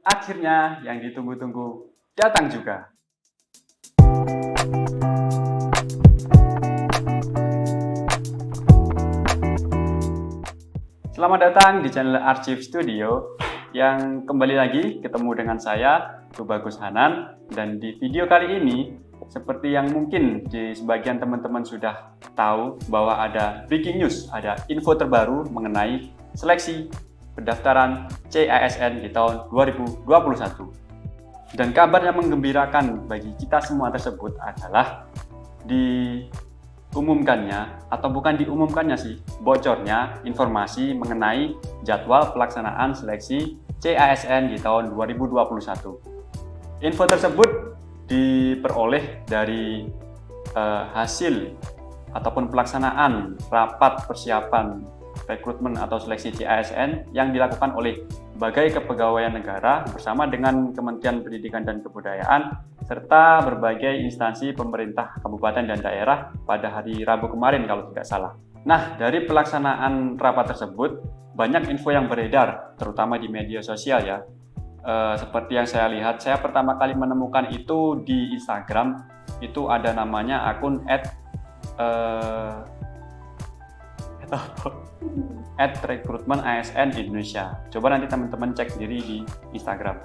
Akhirnya yang ditunggu-tunggu datang juga. Selamat datang di channel Archive Studio yang kembali lagi ketemu dengan saya, Tubagus Hanan. Dan di video kali ini, seperti yang mungkin di sebagian teman-teman sudah tahu bahwa ada breaking news, ada info terbaru mengenai seleksi pendaftaran CASN di tahun 2021. Dan kabar yang menggembirakan bagi kita semua tersebut adalah diumumkannya, atau bukan diumumkannya sih, bocornya informasi mengenai jadwal pelaksanaan seleksi CASN di tahun 2021. Info tersebut diperoleh dari hasil ataupun pelaksanaan rapat persiapan rekrutmen atau seleksi CASN yang dilakukan oleh berbagai kepegawaian negara bersama dengan Kementerian Pendidikan dan Kebudayaan serta berbagai instansi pemerintah kabupaten dan daerah pada hari Rabu kemarin kalau tidak salah. Nah, dari pelaksanaan rapat tersebut banyak info yang beredar terutama di media sosial ya. Seperti yang saya lihat, saya pertama kali menemukan itu di Instagram. Itu ada namanya akun @rekrutmen ASN Indonesia. Coba nanti teman-teman cek sendiri di Instagram.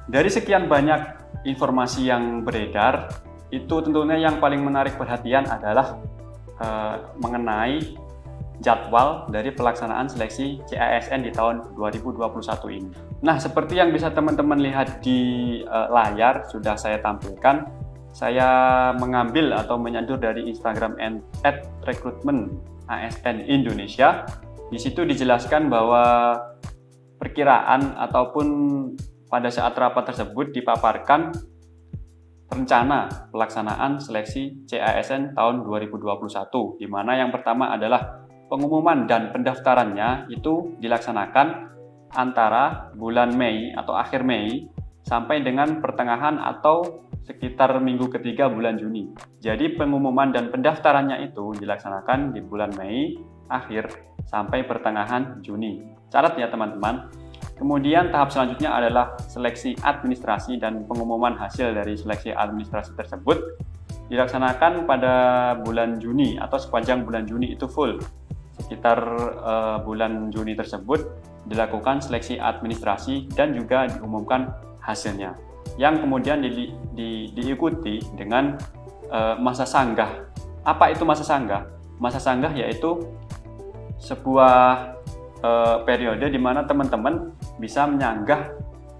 Dari sekian banyak informasi yang beredar, itu tentunya yang paling menarik perhatian adalah mengenai jadwal dari pelaksanaan seleksi CASN di tahun 2021 ini. Nah, seperti yang bisa teman-teman lihat di layar sudah saya tampilkan, saya mengambil atau menyandur dari Instagram @rekrutmen ASN Indonesia. Di situ dijelaskan bahwa perkiraan ataupun pada saat rapat tersebut dipaparkan rencana pelaksanaan seleksi CASN tahun 2021, di mana yang pertama adalah pengumuman dan pendaftarannya itu dilaksanakan antara bulan Mei atau akhir Mei sampai dengan pertengahan atau sekitar minggu ketiga bulan Juni. Jadi pengumuman dan pendaftarannya itu dilaksanakan di bulan Mei akhir sampai pertengahan Juni. Catat ya teman-teman. Kemudian tahap selanjutnya adalah seleksi administrasi dan pengumuman hasil dari seleksi administrasi tersebut dilaksanakan pada bulan Juni atau sepanjang bulan Juni itu full. Sekitar bulan Juni tersebut dilakukan seleksi administrasi dan juga diumumkan hasilnya, yang kemudian diikuti dengan masa sanggah. Apa itu masa sanggah? Masa sanggah yaitu sebuah periode di mana teman-teman bisa menyanggah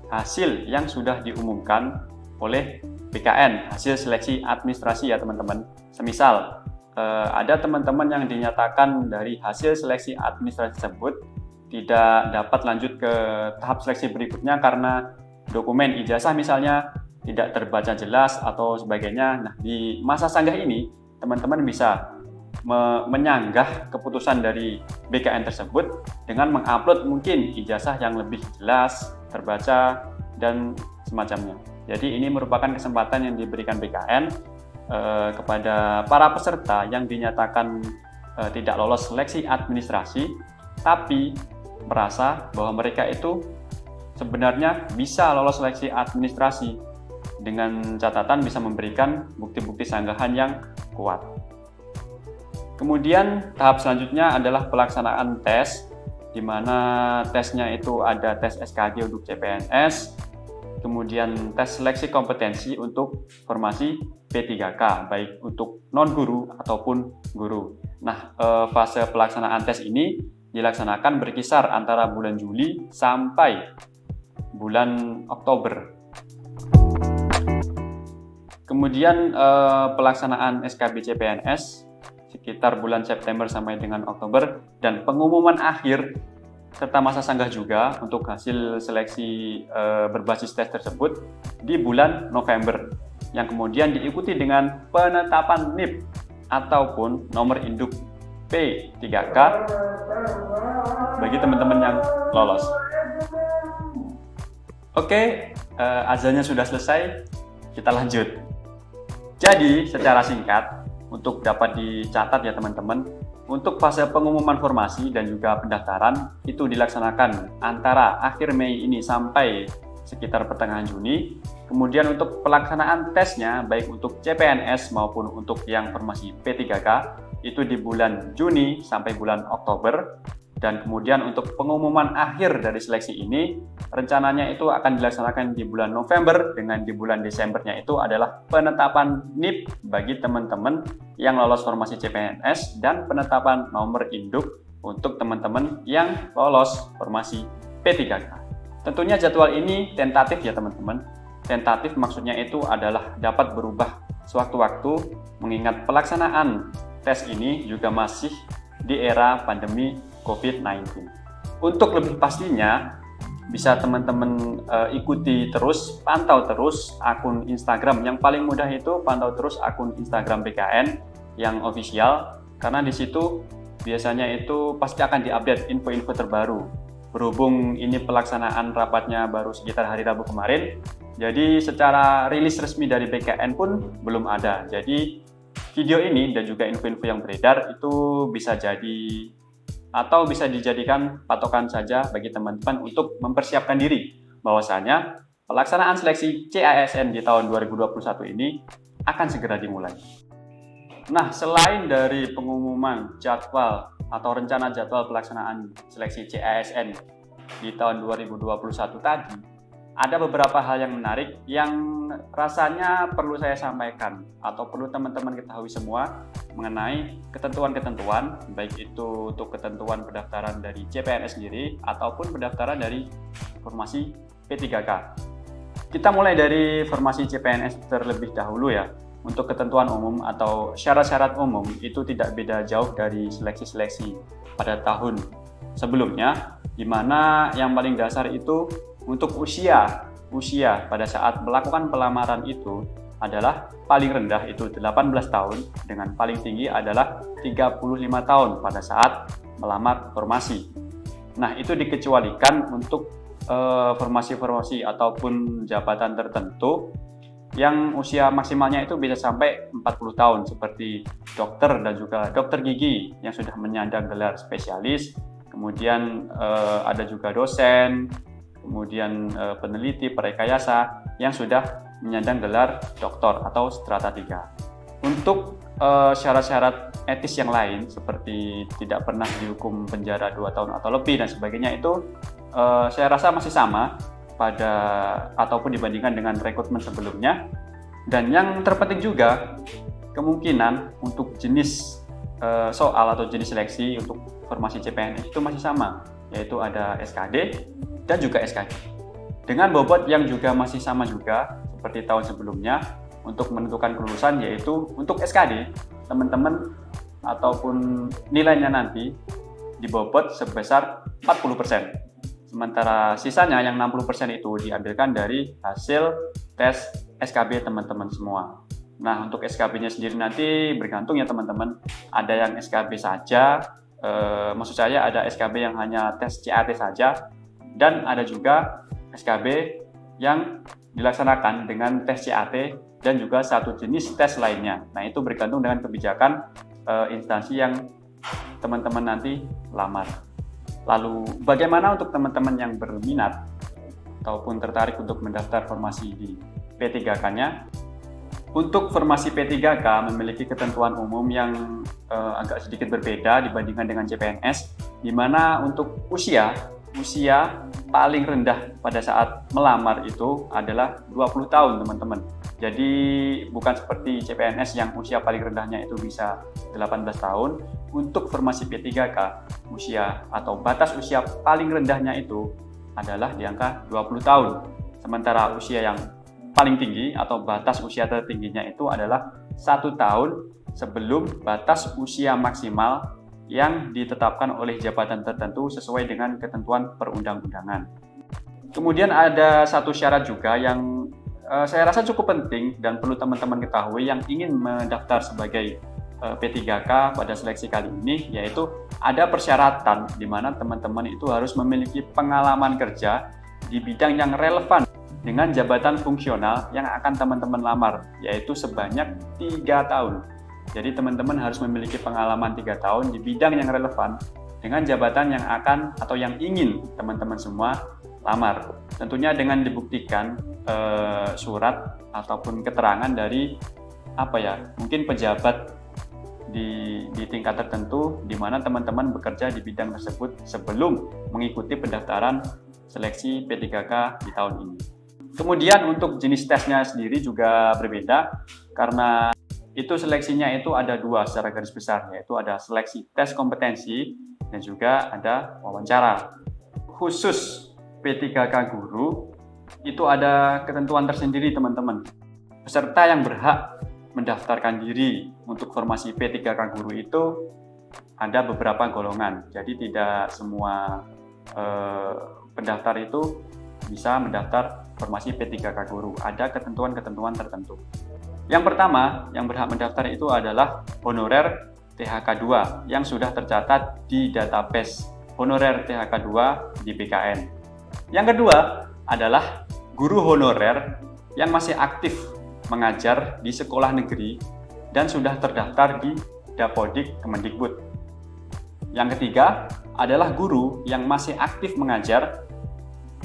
hasil yang sudah diumumkan oleh BKN, hasil seleksi administrasi ya teman-teman. Semisal ada teman-teman yang dinyatakan dari hasil seleksi administrasi tersebut tidak dapat lanjut ke tahap seleksi berikutnya karena dokumen ijazah misalnya tidak terbaca jelas atau sebagainya. Nah, di masa sanggah ini teman-teman bisa menyanggah keputusan dari BKN tersebut dengan mengupload mungkin ijazah yang lebih jelas, terbaca, dan semacamnya. Jadi ini merupakan kesempatan yang diberikan BKN kepada para peserta yang dinyatakan tidak lolos seleksi administrasi tapi merasa bahwa mereka itu sebenarnya bisa lolos seleksi administrasi dengan catatan bisa memberikan bukti-bukti sanggahan yang kuat. Kemudian tahap selanjutnya adalah pelaksanaan tes, di mana tesnya itu ada tes SKG untuk CPNS, kemudian tes seleksi kompetensi untuk formasi P3K, baik untuk non-guru ataupun guru. Nah, fase pelaksanaan tes ini dilaksanakan berkisar antara bulan Juli sampai bulan Oktober. Kemudian pelaksanaan SKB CPNS sekitar bulan September sampai dengan Oktober, dan pengumuman akhir serta masa sanggah juga untuk hasil seleksi berbasis tes tersebut di bulan November, yang kemudian diikuti dengan penetapan NIP ataupun nomor induk P3K bagi teman-teman yang lolos. Oke, azannya sudah selesai, kita lanjut. Jadi secara singkat, untuk dapat dicatat ya teman-teman, untuk fase pengumuman formasi dan juga pendaftaran itu dilaksanakan antara akhir Mei ini sampai sekitar pertengahan Juni. Kemudian untuk pelaksanaan tesnya, baik untuk CPNS maupun untuk yang formasi P3K, itu di bulan Juni sampai bulan Oktober. Dan kemudian untuk pengumuman akhir dari seleksi ini, rencananya itu akan dilaksanakan di bulan November, dengan di bulan Desembernya itu adalah penetapan NIP bagi teman-teman yang lolos formasi CPNS dan penetapan nomor induk untuk teman-teman yang lolos formasi P3K. Tentunya jadwal ini tentatif ya teman-teman. Tentatif maksudnya itu adalah dapat berubah sewaktu-waktu, mengingat pelaksanaan tes ini juga masih di era pandemi COVID-19. Untuk lebih pastinya, bisa teman-teman ikuti terus, pantau terus akun Instagram. Yang paling mudah itu pantau terus akun Instagram BKN yang official, karena di situ biasanya itu pasti akan diupdate info-info terbaru. Berhubung ini pelaksanaan rapatnya baru sekitar hari Rabu kemarin, jadi secara rilis resmi dari BKN pun belum ada. Jadi video ini dan juga info-info yang beredar itu bisa jadi atau bisa dijadikan patokan saja bagi teman-teman untuk mempersiapkan diri bahwasanya pelaksanaan seleksi CASN di tahun 2021 ini akan segera dimulai. Nah, selain dari pengumuman jadwal atau rencana jadwal pelaksanaan seleksi CASN di tahun 2021 tadi, ada beberapa hal yang menarik yang rasanya perlu saya sampaikan atau perlu teman-teman ketahui semua mengenai ketentuan-ketentuan, baik itu untuk ketentuan pendaftaran dari CPNS sendiri ataupun pendaftaran dari formasi P3K. Kita mulai dari formasi CPNS terlebih dahulu ya. Untuk ketentuan umum atau syarat-syarat umum itu tidak beda jauh dari seleksi-seleksi pada tahun sebelumnya, di mana yang paling dasar itu untuk usia pada saat melakukan pelamaran itu adalah paling rendah itu 18 tahun dengan paling tinggi adalah 35 tahun pada saat melamar formasi. Nah, itu dikecualikan untuk formasi-formasi ataupun jabatan tertentu yang usia maksimalnya itu bisa sampai 40 tahun seperti dokter dan juga dokter gigi yang sudah menyandang gelar spesialis, kemudian ada juga dosen, kemudian peneliti perekayasa yang sudah menyandang gelar doktor atau strata 3. Untuk syarat-syarat etis yang lain seperti tidak pernah dihukum penjara 2 tahun atau lebih dan sebagainya itu saya rasa masih sama pada ataupun dibandingkan dengan rekrutmen sebelumnya. Dan yang terpenting juga kemungkinan untuk jenis soal atau jenis seleksi untuk formasi CPNS itu masih sama, yaitu ada SKD dan juga SKD dengan bobot yang juga masih sama juga seperti tahun sebelumnya. Untuk menentukan kelulusan yaitu untuk SKD teman-teman ataupun nilainya nanti dibobot sebesar 40%. Sementara sisanya yang 60% itu diambilkan dari hasil tes SKB teman-teman semua. Nah, untuk SKB-nya sendiri nanti bergantung ya teman-teman. Ada yang SKB saja, maksud saya ada SKB yang hanya tes CAT saja, dan ada juga SKB yang dilaksanakan dengan tes CAT dan juga satu jenis tes lainnya. Nah, itu bergantung dengan kebijakan instansi yang teman-teman nanti lamar. Lalu bagaimana untuk teman-teman yang berminat ataupun tertarik untuk mendaftar formasi di P3K-nya? Untuk formasi P3K memiliki ketentuan umum yang agak sedikit berbeda dibandingkan dengan CPNS, di mana untuk usia paling rendah pada saat melamar itu adalah 20 tahun teman-teman. Jadi bukan seperti CPNS yang usia paling rendahnya itu bisa 18 tahun. Untuk formasi P3K, usia atau batas usia paling rendahnya itu adalah di angka 20 tahun. Sementara usia yang paling tinggi atau batas usia tertingginya itu adalah 1 tahun sebelum batas usia maksimal yang ditetapkan oleh jabatan tertentu sesuai dengan ketentuan perundang-undangan. Kemudian ada satu syarat juga yang saya rasa cukup penting dan perlu teman-teman ketahui yang ingin mendaftar sebagai P3K pada seleksi kali ini, yaitu ada persyaratan di mana teman-teman itu harus memiliki pengalaman kerja di bidang yang relevan dengan jabatan fungsional yang akan teman-teman lamar, yaitu sebanyak 3 tahun. Jadi teman-teman harus memiliki pengalaman 3 tahun di bidang yang relevan dengan jabatan yang akan atau yang ingin teman-teman semua lamar. Tentunya dengan dibuktikan surat ataupun keterangan dari mungkin pejabat di tingkat tertentu di mana teman-teman bekerja di bidang tersebut sebelum mengikuti pendaftaran seleksi P3K di tahun ini. Kemudian untuk jenis tesnya sendiri juga berbeda karena itu seleksinya itu ada dua secara garis besar, yaitu ada seleksi tes kompetensi dan juga ada wawancara. Khusus P3K guru itu ada ketentuan tersendiri teman-teman. Peserta yang berhak mendaftarkan diri untuk formasi P3K guru itu ada beberapa golongan. Jadi tidak semua pendaftar itu bisa mendaftar formasi P3K guru. Ada ketentuan-ketentuan tertentu. Yang pertama yang berhak mendaftar itu adalah honorer THK 2 yang sudah tercatat di database honorer THK 2 di BKN. Yang kedua adalah guru honorer yang masih aktif mengajar di sekolah negeri dan sudah terdaftar di Dapodik Kemendikbud. Yang ketiga adalah guru yang masih aktif mengajar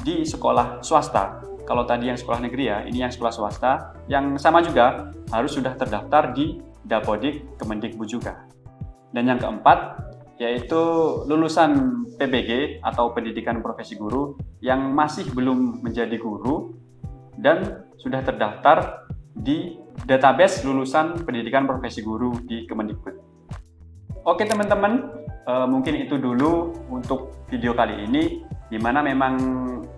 di sekolah swasta. Kalau tadi yang sekolah negeri ya, ini yang sekolah swasta, yang sama juga harus sudah terdaftar di Dapodik Kemendikbud juga. Dan yang keempat, yaitu lulusan PBG atau Pendidikan Profesi Guru yang masih belum menjadi guru dan sudah terdaftar di database lulusan Pendidikan Profesi Guru di Kemendikbud. Oke teman-teman, mungkin itu dulu untuk video kali ini, di mana memang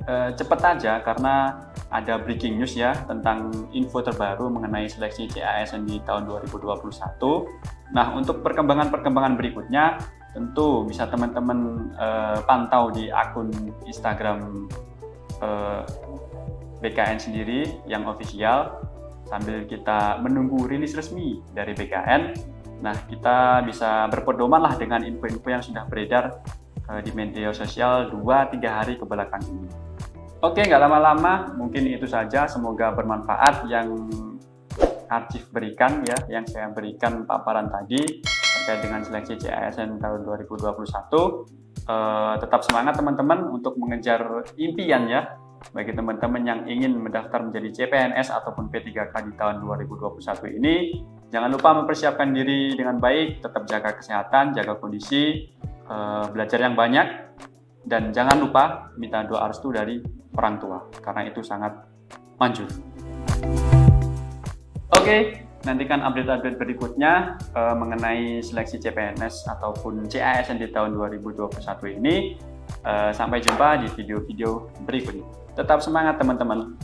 cepat aja karena ada breaking news ya tentang info terbaru mengenai seleksi CASN di tahun 2021. Nah, untuk perkembangan berikutnya tentu bisa teman-teman pantau di akun Instagram BKN sendiri yang official sambil kita menunggu rilis resmi dari BKN. Nah, kita bisa berpedoman lah dengan info-info yang sudah beredar di media sosial 2-3 hari kebelakang ini. Oke, nggak lama-lama, mungkin itu saja. Semoga bermanfaat yang Archief berikan ya, yang saya berikan paparan tadi terkait dengan seleksi CASN tahun 2021. Tetap semangat teman-teman untuk mengejar impian ya, bagi teman-teman yang ingin mendaftar menjadi CPNS ataupun P3K di tahun 2021 ini. Jangan lupa mempersiapkan diri dengan baik, tetap jaga kesehatan, jaga kondisi, belajar yang banyak, dan jangan lupa minta doa restu dari orang tua karena itu sangat manjur. Oke, nantikan update-update berikutnya mengenai seleksi CPNS ataupun CASN di tahun 2021 ini. Sampai jumpa di video-video berikutnya. Tetap semangat teman-teman.